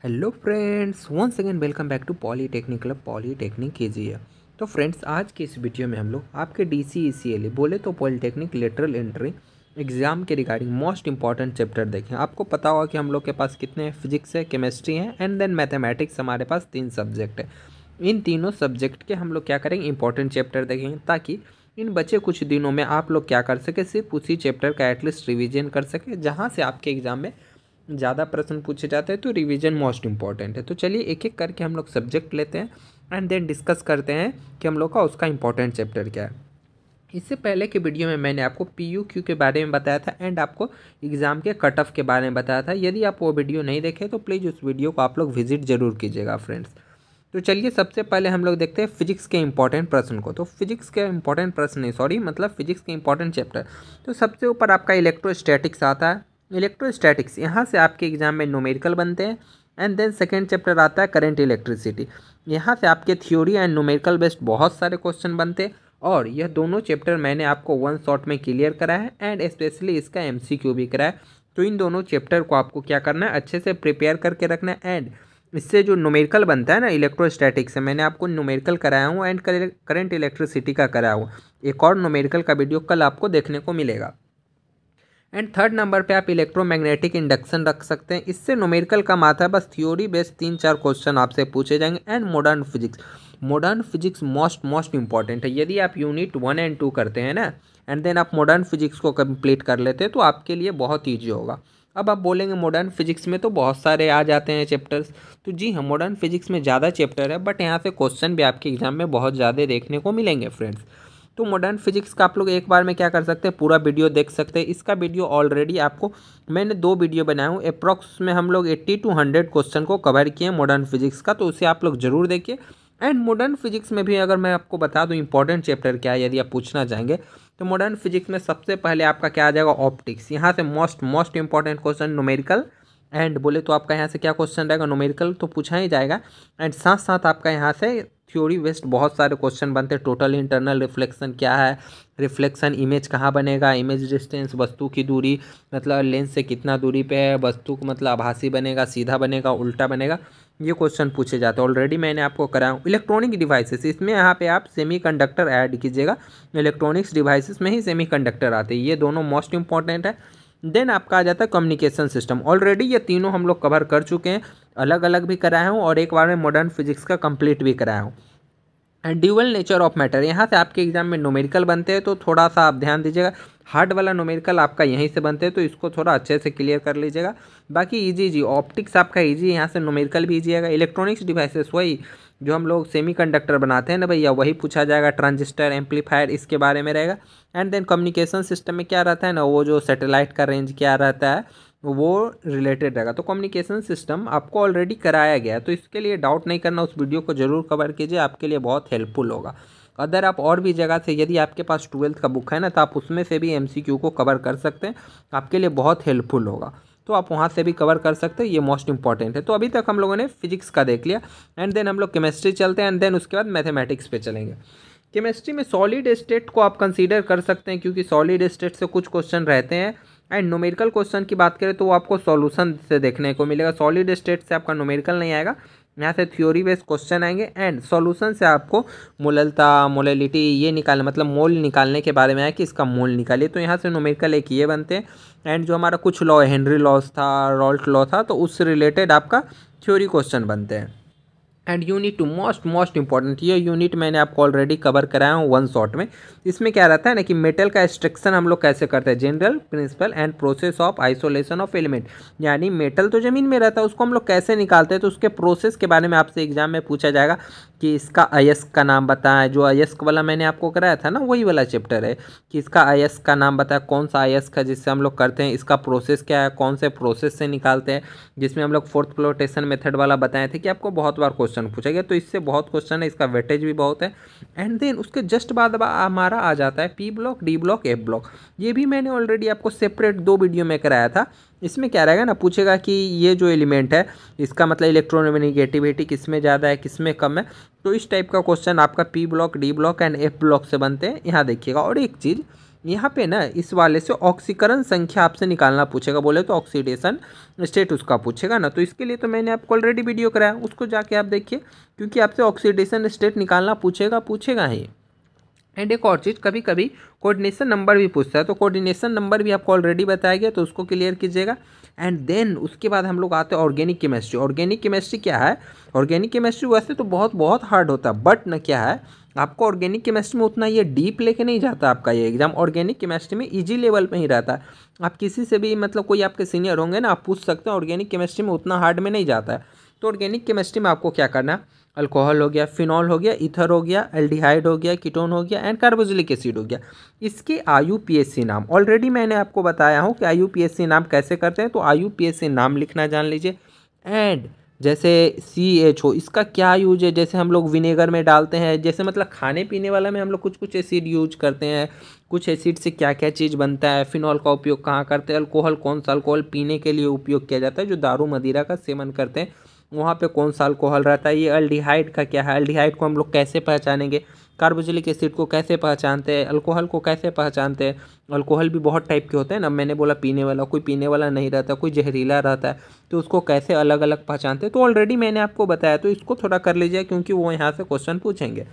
Hello friends, once again welcome back to polytechnic club polytechnic KGF। तो friends, आज के इस वीडियो में हम लोग आपके DCECLE बोले तो पॉलीटेक्निक लेटरल एंट्री एग्जाम के रिगार्डिंग मोस्ट इंपॉर्टेंट चैप्टर देखें। आपको पता होगा कि हम लोग के पास कितने हैं, फिजिक्स है, केमिस्ट्री है एंड देन मैथमेटिक्स। हमारे पास 3 सब्जेक्ट है। इन तीनों सब्जेक्ट के हम लोग क्या करेंगे, इंपॉर्टेंट चैप्टर देखेंगे ताकि इन बचे कुछ दिनों में आप लोग क्या कर सके, सिर्फ उसी चैप्टर का एटलीस्ट रिविजन कर सके जहाँ से आपके एग्जाम में ज़्यादा प्रश्न पूछे जाते हैं। तो रिवीजन मोस्ट इंपॉर्टेंट है। तो चलिए एक एक करके हम लोग सब्जेक्ट लेते हैं एंड देन डिस्कस करते हैं कि हम लोग का उसका इंपॉर्टेंट चैप्टर क्या है। इससे पहले के वीडियो में मैंने आपको PUQ के बारे में बताया था एंड आपको एग्ज़ाम के कट ऑफ के बारे में बताया था। यदि आप वो वीडियो नहीं देखे तो प्लीज़ उस वीडियो को आप लोग विजिट जरूर कीजिएगा फ्रेंड्स। तो चलिए सबसे पहले हम लोग देखते हैं फिजिक्स के इंपॉर्टेंट प्रश्न को। तो फिजिक्स के इंपॉर्टेंट प्रश्न नहीं, सॉरी, मतलब फिजिक्स के इंपॉर्टेंट चैप्टर। तो सबसे ऊपर आपका इलेक्ट्रोस्टैटिक्स आता है। इलेक्ट्रोस्टैटिक्स यहाँ से आपके एग्जाम में न्यूमेरिकल बनते हैं एंड देन सेकेंड चैप्टर आता है करंट इलेक्ट्रिसिटी। यहाँ से आपके थ्योरी एंड न्यूमेरिकल बेस्ड बहुत सारे क्वेश्चन बनते हैं और यह दोनों चैप्टर मैंने आपको वन शॉट में क्लियर कराया है एंड स्पेशली इसका MCQ भी कराया है। तो इन दोनों चैप्टर को आपको क्या करना है, अच्छे से प्रिपेयर करके रखना है। एंड इससे जो न्यूमेरिकल बनता है ना इलेक्ट्रोस्टैटिक्स से, मैंने आपको न्यूमेरिकल कराया हूँ एंड करंट इलेक्ट्रिसिटी का कराया हूँ। एक और न्यूमेरिकल का वीडियो कल आपको देखने को मिलेगा। एंड थर्ड नंबर पे आप इलेक्ट्रोमैग्नेटिक इंडक्शन रख सकते हैं। इससे न्यूमेरिकल कम आता है, बस थ्योरी बेस्ड 3-4 क्वेश्चन आपसे पूछे जाएंगे। And modern physics, modern physics most important है। यदि आप यूनिट 1 एंड 2 करते हैं ना एंड देन आप मॉडर्न फिजिक्स को कंप्लीट कर लेते हैं तो आपके लिए बहुत ईजी होगा। अब आप बोलेंगे मॉडर्न फिजिक्स में तो बहुत सारे आ जाते हैं चैप्टर्स। तो जी हाँ, मॉडर्न फिजिक्स में ज़्यादा चैप्टर है बट यहाँ से क्वेश्चन भी आपके एग्जाम में बहुत ज़्यादा देखने को मिलेंगे फ्रेंड्स। तो मॉडर्न फिजिक्स का आप लोग एक बार में क्या कर सकते हैं, पूरा वीडियो देख सकते हैं। इसका वीडियो ऑलरेडी आपको मैंने 2 वीडियो बनाया हूँ। अप्रॉक्स में हम लोग 80 to 100 क्वेश्चन को कवर किए मॉडर्न फिजिक्स का, तो उसे आप लोग जरूर देखिए। एंड मॉडर्न फिजिक्स में भी अगर मैं आपको बता दूं इंपॉर्टेंट चैप्टर क्या है, यदि आप पूछना चाहेंगे तो मॉडर्न फिजिक्स में सबसे पहले आपका क्या आ जाएगा, ऑप्टिक्स। यहाँ से most important question numerical and बोले तो आपका यहाँ से क्या क्वेश्चन रहेगा, न्यूमेरिकल तो पूछा ही जाएगा एंड साथ साथ आपका यहाँ से थ्योरी बेस्ड बहुत सारे क्वेश्चन बनते हैं। टोटल इंटरनल रिफ्लेक्शन क्या है, रिफ्लेक्शन इमेज कहाँ बनेगा, इमेज डिस्टेंस, वस्तु की दूरी मतलब लेंस से कितना दूरी पे है, वस्तु को मतलब आभासी बनेगा, सीधा बनेगा, उल्टा बनेगा, ये क्वेश्चन पूछे जाते हैं। ऑलरेडी मैंने आपको कराया हूँ। इलेक्ट्रॉनिक डिवाइसेस, इसमें यहाँ पे आप सेमीकंडक्टर ऐड कीजिएगा। इलेक्ट्रॉनिक्स डिवाइसेस में ही सेमीकंडक्टर आते हैं, ये दोनों मोस्ट इंपॉर्टेंट है। देन आपका आ जाता है कम्युनिकेशन सिस्टम। ऑलरेडी ये तीनों हम लोग कवर कर चुके हैं, अलग अलग भी कराया हूँ और एक बार में मॉडर्न फिजिक्स का कंप्लीट भी कराया हूँ। And dual nature of matter, यहाँ से आपके एग्जाम में न्यूमेरिकल बनते हैं तो थोड़ा सा आप ध्यान दीजिएगा। हार्ड वाला न्यूमेरिकल आपका यहीं से बनते हैं तो इसको थोड़ा अच्छे से क्लियर कर लीजिएगा। बाकी इजी ऑप्टिक्स आपका इजी, यहाँ से न्यूमेरिकल भी इजी आएगा। इलेक्ट्रॉनिक्स डिवाइसेस वही जो हम लोग सेमीकंडक्टर बनाते हैं ना भैया, वही पूछा जाएगा। ट्रांजिस्टर, एम्पलीफायर, इसके बारे में रहेगा। एंड देन कम्युनिकेशन सिस्टम में क्या रहता है ना, वो जो सैटेलाइट का रेंज क्या रहता है वो रिलेटेड रहेगा। तो कम्युनिकेशन सिस्टम आपको ऑलरेडी कराया गया है तो इसके लिए डाउट नहीं करना, उस वीडियो को जरूर कवर कीजिए, आपके लिए बहुत हेल्पफुल होगा। अदर आप और भी जगह से, यदि आपके पास 12th का बुक है ना तो आप उसमें से भी MCQ को कवर कर सकते हैं, आपके लिए बहुत हेल्पफुल होगा। तो आप वहाँ से भी कवर कर सकते हैं, ये मोस्ट इंपॉर्टेंट है। तो अभी तक हम लोगों ने फिजिक्स का देख लिया एंड देन हम लोग केमिस्ट्री चलते हैं एंड देन उसके बाद मैथमेटिक्स पे चलेंगे। केमिस्ट्री में सॉलिड स्टेट को आप कंसीडर कर सकते हैं क्योंकि सॉलिड स्टेट से कुछ क्वेश्चन रहते हैं। एंड न्यूमेरिकल क्वेश्चन की बात करें तो वो आपको सॉल्यूशन से देखने को मिलेगा। सॉलिड स्टेट से आपका न्यूमेरिकल नहीं आएगा, यहाँ से थ्योरी बेस्ड क्वेश्चन आएंगे एंड सॉल्यूशन से आपको मोललता, मोलैलिटी ये निकालना, मतलब मोल निकालने के बारे में है कि इसका मोल निकालिए। तो यहाँ से न्यूमेरिकल एक ये बनते हैं एंड जो हमारा कुछ लॉ, हेनरी लॉस था, रॉल्ट लॉ था, तो उससे रिलेटेड आपका थ्योरी क्वेश्चन बनते हैं। And unit two most important, ये यूनिट मैंने आपको ऑलरेडी कवर कराया हूँ वन शॉट में। इसमें क्या रहता है ना कि मेटल का एक्सट्रैक्शन हम लोग कैसे करते हैं, general principle and process of isolation of element. यानी मेटल तो ज़मीन में रहता है, उसको हम लोग कैसे निकालते हैं, तो उसके प्रोसेस के बारे में आपसे एग्जाम में पूछा जाएगा कि इसका अयस्क का नाम बताएं। जो अयस्क वाला मैंने आपको कराया था ना, वही वाला चैप्टर है कि इसका अयस्क का नाम बताएं, कौन सा अयस्क है जिससे हम लोग करते हैं, इसका प्रोसेस क्या है, कौन से प्रोसेस से निकालते हैं, जिसमें हम लोग फोर्थ फ्लोटेशन मेथड वाला बताए थे कि आपको बहुत बार क्वेश्चन पूछा गया। तो इससे बहुत क्वेश्चन है, इसका वेटेज भी बहुत है। एंड देन उसके जस्ट बाद हमारा आ जाता है P block, D block, F block. ये भी मैंने ऑलरेडी आपको सेपरेट 2 वीडियो में कराया था। इसमें क्या रहेगा ना, पूछेगा कि ये जो एलिमेंट है इसका मतलब इलेक्ट्रोनेगेटिविटी किस में ज़्यादा है, किस में कम है। तो इस टाइप का क्वेश्चन आपका P block, D block and F block से बनते हैं, यहाँ देखिएगा। और एक चीज़ यहाँ पे ना इस वाले से ऑक्सीकरण संख्या आपसे निकालना पूछेगा, बोले तो ऑक्सीडेशन स्टेट उसका पूछेगा ना। तो इसके लिए तो मैंने आपको ऑलरेडी वीडियो कराया, उसको जाके आप देखिए, क्योंकि आपसे ऑक्सीडेशन स्टेट निकालना पूछेगा ही। एंड एक और चीज़, कभी कभी कोऑर्डिनेशन नंबर भी पूछता है, तो कोऑर्डिनेशन नंबर भी आपको ऑलरेडी बताया गया, तो उसको क्लियर कीजिएगा। एंड देन उसके बाद हम लोग आते हैं ऑर्गेनिक केमिस्ट्री। ऑर्गेनिक केमिस्ट्री क्या है? ऑर्गेनिक केमिस्ट्री वैसे तो बहुत बहुत हार्ड होता है, बट ना क्या है, आपको ऑर्गेनिक केमिस्ट्री में उतना ये डीप लेके नहीं जाता आपका ये एग्जाम। ऑर्गेनिक केमिस्ट्री में इजी लेवल पे ही रहता है। आप किसी से भी मतलब कोई आपके सीनियर होंगे ना, आप पूछ सकते हैं, ऑर्गेनिक केमिस्ट्री में उतना हार्ड में नहीं जाता है। तो ऑर्गेनिक केमिस्ट्री में आपको क्या करना है, अल्कोहल हो गया, फिनॉल हो गया, ईथर हो गया, एल्डिहाइड हो गया, कीटोन हो गया एंड कार्बोक्सिलिक एसिड हो गया। इसके IUPAC नाम ऑलरेडी मैंने आपको बताया हूँ कि IUPAC नाम कैसे करते हैं, तो IUPAC नाम लिखना जान लीजिए। एंड जैसे CHO, इसका क्या यूज है, जैसे हम लोग विनेगर में डालते हैं, जैसे मतलब खाने पीने वाला में हम लोग कुछ कुछ एसिड यूज करते हैं, कुछ एसिड से क्या क्या चीज़ बनता है, फिनॉल का उपयोग कहाँ करते हैं, अल्कोहल कौन सा अल्कोहल पीने के लिए उपयोग किया जाता है, जो दारू मदिरा का सेवन करते हैं वहाँ पे कौन सा अल्कोहल रहता है, ये एल्डिहाइड का क्या है, एल्डिहाइड को हम लोग कैसे पहचानेंगे, कार्बोक्सिलिक एसिड को कैसे पहचानते हैं, अल्कोहल को कैसे पहचानते हैं। अल्कोहल भी बहुत टाइप के होते हैं ना, मैंने बोला पीने वाला, कोई पीने वाला नहीं रहता, कोई जहरीला रहता है, तो उसको कैसे अलग अलग पहचानते हैं, तो ऑलरेडी मैंने आपको बताया, तो इसको थोड़ा कर लीजिए क्योंकि वो यहाँ से क्वेश्चन पूछेंगे।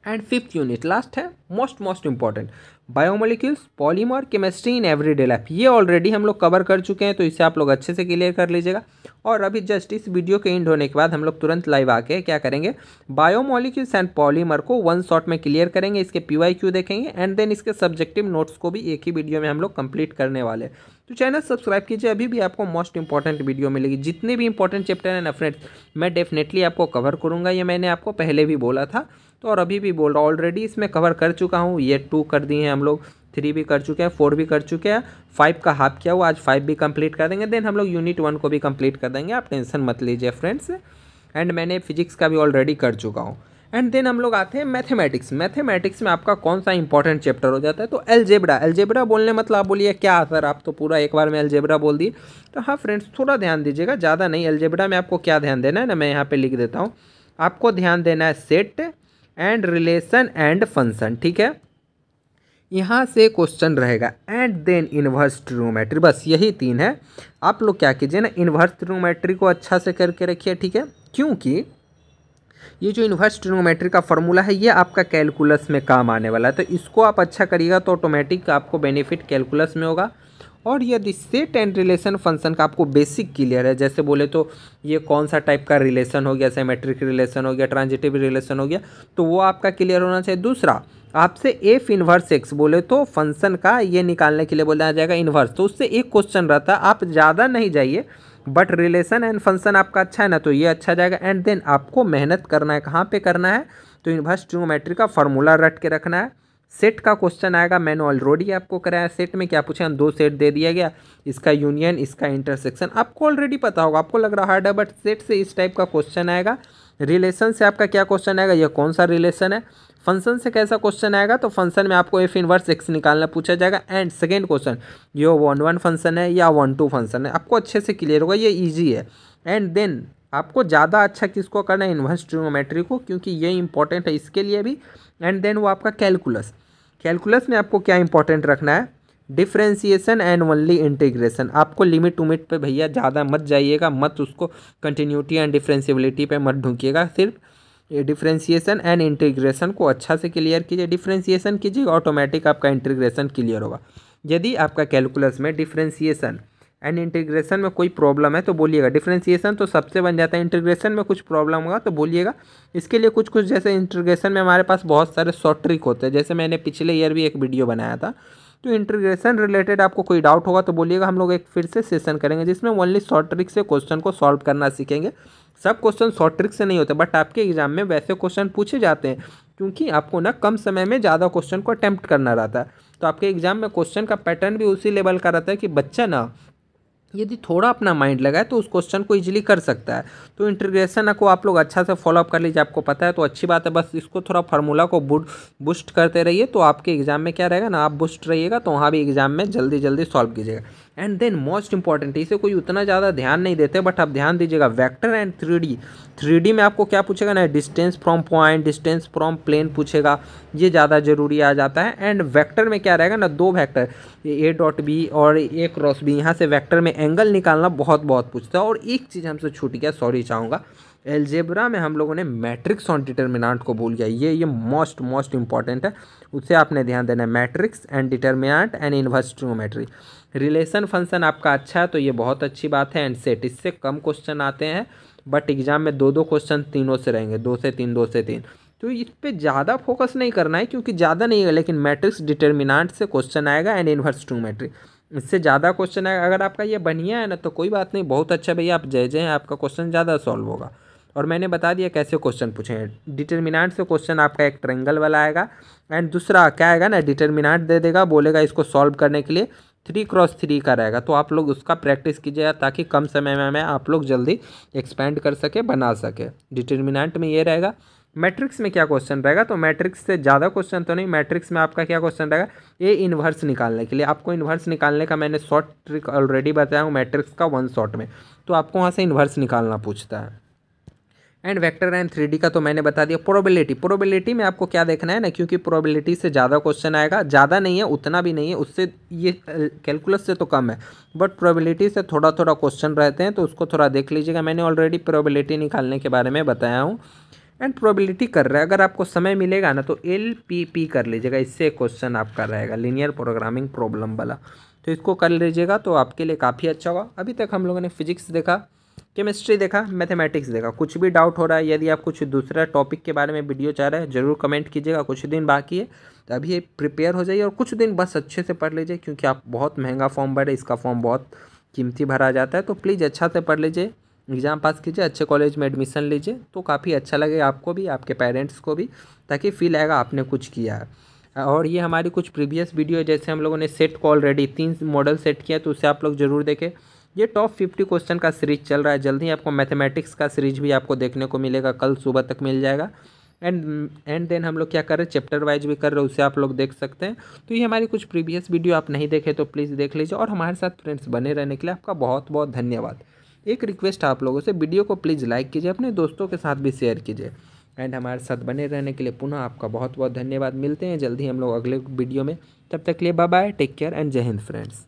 एंड फिफ्थ यूनिट लास्ट है, most important, biomolecules polymer chemistry in everyday life. ये ऑलरेडी हम लोग कवर कर चुके हैं, तो इसे आप लोग अच्छे से क्लियर कर लीजिएगा। और अभी जस्ट इस वीडियो के एंड होने के बाद हम लोग तुरंत लाइव आके क्या करेंगे, बायोमोलिक्यूल्स एंड पॉलीमर को वन शॉट में क्लियर करेंगे, इसके PYQ देखेंगे एंड देन इसके सब्जेक्टिव नोट्स को भी एक ही वीडियो में हम लोग कंप्लीट करने वाले हैं। तो चैनल सब्सक्राइब कीजिए, अभी भी आपको मोस्ट इंपॉर्टेंट वीडियो मिलेगी। जितने भी इंपॉर्टेंट चैप्टर हैं ना फ्रेंड्स, मैं डेफिनेटली आपको कवर करूँगा, ये मैंने आपको पहले भी बोला था, तो और अभी भी बोल रहा हूँ, ऑलरेडी इसमें कवर कर चुका हूँ। ये 2 कर दिए हैं हम लोग, 3 भी कर चुके हैं, 4 भी कर चुके हैं, 5 का हाफ किया हुआ, आज 5 भी कंप्लीट कर देंगे। देन हम लोग यूनिट 1 को भी कंप्लीट कर देंगे, आप टेंशन मत लीजिए फ्रेंड्स। एंड मैंने फिजिक्स का भी ऑलरेडी कर चुका हूँ। एंड देन हम लोग आते हैं मैथमेटिक्स। मैथमेटिक्स में आपका कौन सा इंपॉर्टेंट चैप्टर हो जाता है, तो एलजेब्रा। एलजेब्रा बोलने मतलब आप बोलिए क्या सर, आप तो पूरा एक बार में एलजेब्रा बोल दिए। तो हाँ फ्रेंड्स, थोड़ा ध्यान दीजिएगा, ज़्यादा नहीं। एलजेब्रा में आपको क्या ध्यान देना है ना, मैं यहाँ पर लिख देता हूँ। आपको ध्यान देना है set and relation and function, ठीक है। यहाँ से क्वेश्चन रहेगा एंड देन इन्वर्स ट्रिग्नोमेट्री, बस यही 3 है। आप लोग क्या कीजिए ना, इन्वर्स ट्रिग्नोमेट्री को अच्छा से करके रखिए, ठीक है, क्योंकि ये जो इन्वर्स ट्रिग्नोमेट्री का फॉर्मूला है ये आपका कैलकुलस में काम आने वाला है। तो इसको आप अच्छा करिएगा तो ऑटोमेटिक आपको बेनिफिट कैलकुलस में होगा। और यदि सेट एंड रिलेशन फंक्शन का आपको बेसिक क्लियर है, जैसे बोले तो ये कौन सा टाइप का रिलेशन हो गया, सिमेट्रिक रिलेशन हो गया, ट्रांजिटिव रिलेशन हो गया, तो वो आपका क्लियर होना चाहिए। दूसरा, आपसे एफ इन्वर्स एक्स बोले तो फंक्शन का ये निकालने के लिए बोला जाएगा इन्वर्स, तो उससे एक क्वेश्चन रहता है, आप ज़्यादा नहीं जाइए, बट रिलेशन एंड फंक्शन आपका अच्छा है ना, तो ये अच्छा जाएगा। एंड देन आपको मेहनत करना है, कहाँ पे करना है, तो इन्वर्स ट्रिग्नोमेट्री का फॉर्मूला रट के रखना है। सेट का क्वेश्चन आएगा, मैंने ऑलरेडी आपको कराया। सेट में क्या पूछे, हम 2 सेट दे दिया गया, इसका यूनियन, इसका इंटरसेक्शन, आपको ऑलरेडी पता होगा, आपको लग रहा हार्ड है, बट सेट से इस टाइप का क्वेश्चन आएगा। रिलेशन से आपका क्या क्वेश्चन आएगा, यह कौन सा रिलेशन है। फंक्शन से कैसा क्वेश्चन आएगा, तो फंक्शन में आपको एफ इनवर्स एक्स निकालना पूछा जाएगा। एंड सेकेंड क्वेश्चन, ये 1-1 फंक्शन है या 1-2 फंक्शन है, आपको अच्छे से क्लियर होगा, ये ईजी है। एंड देन आपको ज़्यादा अच्छा किसको करना है, इन्वर्स ट्रिग्नोमेट्री को, क्योंकि ये इंपॉर्टेंट है इसके लिए भी। एंड देन वो आपका कैलकुलस। कैलकुलस में आपको क्या इंपॉर्टेंट रखना है, डिफ्रेंशिएशन एंड ओनली इंटीग्रेशन। आपको लिमिट टू मिट पे भैया ज़्यादा मत जाइएगा, मत उसको कंटिन्यूटी एंड डिफ्रेंशिएबिलिटी पे मत ढूंढिएगा, सिर्फ डिफ्रेंशिएशन एंड इंटीग्रेशन को अच्छा से क्लियर कीजिए। डिफ्रेंशिएशन कीजिए, ऑटोमेटिक आपका इंटीग्रेशन क्लियर होगा। यदि आपका कैलकुलस में डिफ्रेंशिएशन एंड इंटीग्रेशन में कोई प्रॉब्लम है तो बोलिएगा। डिफ्रेंशिएशन तो सबसे बन जाता है, इंटीग्रेशन में कुछ प्रॉब्लम होगा तो बोलिएगा। इसके लिए कुछ जैसे इंटीग्रेशन में हमारे पास बहुत सारे शॉर्ट ट्रिक होते हैं, जैसे मैंने पिछले ईयर भी एक वीडियो बनाया था। तो इंटीग्रेशन रिलेटेड आपको कोई डाउट होगा तो बोलिएगा, हम लोग एक फिर से सेशन करेंगे जिसमें ओनली शॉर्ट ट्रिक से क्वेश्चन को सॉल्व करना सीखेंगे। सब क्वेश्चन शॉर्ट ट्रिक से नहीं होते, बट आपके एग्जाम में वैसे क्वेश्चन पूछे जाते हैं, क्योंकि आपको ना कम समय में ज़्यादा क्वेश्चन को अटैम्प्ट करना रहता है। तो आपके एग्जाम में क्वेश्चन का पैटर्न भी उसी लेवल का रहता है कि बच्चा ना यदि थोड़ा अपना माइंड लगाए तो उस क्वेश्चन को इजीली कर सकता है। तो इंटीग्रेशन को आप लोग अच्छा से फॉलोअप कर लीजिए, आपको पता है तो अच्छी बात है। बस इसको थोड़ा फार्मूला को बूस्ट करते रहिए, तो आपके एग्जाम में क्या रहेगा ना, आप बूस्ट रहिएगा तो वहाँ भी एग्जाम में जल्दी जल्दी सॉल्व कीजिएगा। एंड देन मोस्ट इंपॉर्टेंट, इसे कोई उतना ज़्यादा ध्यान नहीं देते बट आप ध्यान दीजिएगा, वेक्टर एंड 3D में आपको क्या पूछेगा ना, distance from point, distance from plane पूछेगा, ये ज़्यादा जरूरी आ जाता है। एंड वेक्टर में क्या रहेगा ना, दो वेक्टर ए डॉट बी और ए क्रॉस बी, यहाँ से वेक्टर में एंगल निकालना बहुत पूछता है। और एक चीज़ हमसे छूट गया, सॉरी चाहूँगा, एलजेब्रा में हम लोगों ने मैट्रिक्स ऑन डिटर्मिनेंट को भूल गया, ये मोस्ट इंपॉर्टेंट है, उससे आपने ध्यान देना है। Matrix and determinant and inverse trigonometry, relation function आपका अच्छा है तो ये बहुत अच्छी बात है। एंड सेट, इससे कम क्वेश्चन आते हैं बट एग्जाम में दो क्वेश्चन तीनों से रहेंगे, 2 से 3, तो इस पे ज़्यादा फोकस नहीं करना है क्योंकि ज़्यादा नहीं है, लेकिन मैट्रिक्स डिटर्मिनेंट से क्वेश्चन आएगा एंड इनवर्स ट्रिग्नोमेट्री, इससे ज़्यादा क्वेश्चन आएगा। अगर आपका ये बढ़िया है ना तो कोई बात नहीं, बहुत अच्छा भैया, आप जय आपका क्वेश्चन ज़्यादा सॉल्व होगा। और मैंने बता दिया कैसे क्वेश्चन पूछे हैं। डिटर्मिनेंट से क्वेश्चन आपका एक ट्रायंगल वाला आएगा एंड दूसरा क्या आएगा ना, डिटर्मिनेंट दे देगा, बोलेगा इसको सॉल्व करने के लिए 3x3 का रहेगा, तो आप लोग उसका प्रैक्टिस कीजिएगा ताकि कम समय में आप लोग जल्दी एक्सपेंड कर सके, बना सके। डिटर्मिनेंट में ये रहेगा। मैट्रिक्स में क्या क्वेश्चन रहेगा, तो मैट्रिक्स से ज़्यादा क्वेश्चन तो नहीं, मैट्रिक्स में आपका क्या क्वेश्चन रहेगा, ए इन्वर्स निकालने के लिए। आपको इन्वर्स निकालने का मैंने शॉर्ट ट्रिक ऑलरेडी बताया हूँ मैट्रिक्स का 1 शॉट में, तो आपको वहाँ से इन्वर्स निकालना पूछता है। एंड वेक्टर एंड 3D का तो मैंने बता दिया। प्रोबेबिलिटी में आपको क्या देखना है ना, क्योंकि प्रोबेबिलिटी से ज़्यादा क्वेश्चन आएगा, ज़्यादा नहीं है उतना भी नहीं है, उससे ये कैलकुलस से तो कम है बट प्रोबेबिलिटी से थोड़ा क्वेश्चन रहते हैं, तो उसको थोड़ा देख लीजिएगा। मैंने ऑलरेडी प्रोबेबिलिटी निकालने के बारे में बताया हूँ। एंड प्रोबेबिलिटी कर रहा है, अगर आपको समय मिलेगा ना तो LPP कर लीजिएगा, इससे क्वेश्चन आपका रहेगा लीनियर प्रोग्रामिंग प्रॉब्लम वाला, तो इसको कर लीजिएगा तो आपके लिए काफ़ी अच्छा होगा। अभी तक हम लोगों ने फिजिक्स देखा, केमिस्ट्री देखा, मैथमेटिक्स देखा, कुछ भी डाउट हो रहा है, यदि आप कुछ दूसरा टॉपिक के बारे में वीडियो चाह रहे हैं ज़रूर कमेंट कीजिएगा। कुछ दिन बाकी है तो अभी ये प्रिपेयर हो जाइए और कुछ दिन बस अच्छे से पढ़ लीजिए, क्योंकि आप बहुत महंगा फॉर्म भरे, इसका फॉर्म बहुत कीमती भरा जाता है, तो प्लीज़ अच्छा से पढ़ लीजिए, एग्ज़ाम पास कीजिए, अच्छे कॉलेज में एडमिशन लीजिए, तो काफ़ी अच्छा लगेगा आपको भी, आपके पेरेंट्स को भी, ताकि फील आएगा आपने कुछ किया है। और ये हमारी कुछ प्रीवियस वीडियो, जैसे हम लोगों ने सेट को ऑलरेडी 3 मॉडल सेट किया, तो उससे आप लोग ज़रूर देखें। ये टॉप 50 क्वेश्चन का सीरीज चल रहा है, जल्द ही आपको मैथमेटिक्स का सीरीज भी आपको देखने को मिलेगा, कल सुबह तक मिल जाएगा। एंड देन हम लोग क्या कर रहे हैं, चैप्टर वाइज भी कर रहे हैं, उससे आप लोग देख सकते हैं। तो ये हमारी कुछ प्रीवियस वीडियो आप नहीं देखे तो प्लीज़ देख लीजिए, और हमारे साथ फ्रेंड्स बने रहने के लिए आपका बहुत धन्यवाद। एक रिक्वेस्ट आप लोगों से, वीडियो को प्लीज़ लाइक कीजिए, अपने दोस्तों के साथ भी शेयर कीजिए। एंड हमारे साथ बने रहने के लिए पुनः आपका बहुत धन्यवाद। मिलते हैं जल्दी हम लोग अगले वीडियो में, तब तक के लिए bye bye, take care and जय हिंद फ्रेंड्स।